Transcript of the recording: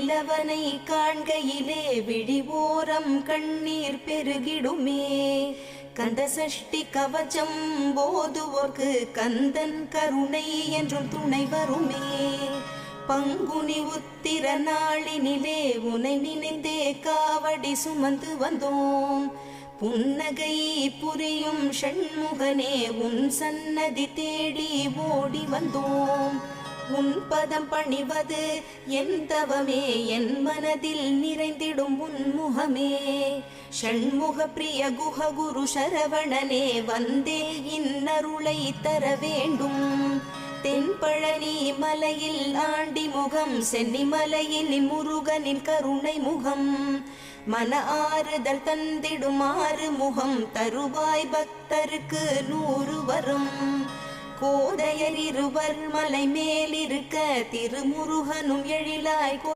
வேலவனை காண்கையிலே விழிவோரம் கண்ணீர் பெருகிடுமே. கந்த சஷ்டி கவச்சம் போதுவோர்க்கு கந்தன் கருணை என்றும் துணை வருமே. பங்குனி உத்திர நாளினிலே உனை நினைந்தே காவடி சுமந்து வந்தோம். புன்னகை புரியும் ஷண்முகனே உன் சன்னதி தேடி ஓடி வந்தோம். உன் பதம் பணிவது என் தவமே, என் மனதில் நிறைந்திடும் உன் முகமே. ஷண்முக பிரிய குஹ குரு சரவணனே வந்தே இன்னருளை தர வேண்டும். தென்பழனி மலையில் ஆண்டி முகம், சென்னி மலையில் முருகனின் கருணை முகம். மன ஆறுதல் தந்திடும் ஆறு முகம், தருவாய் பக்தருக்கு 100 வரும். கோதையர் இருவர் மலை மேலிருக்க, திருமுருகனும் எழிலாய்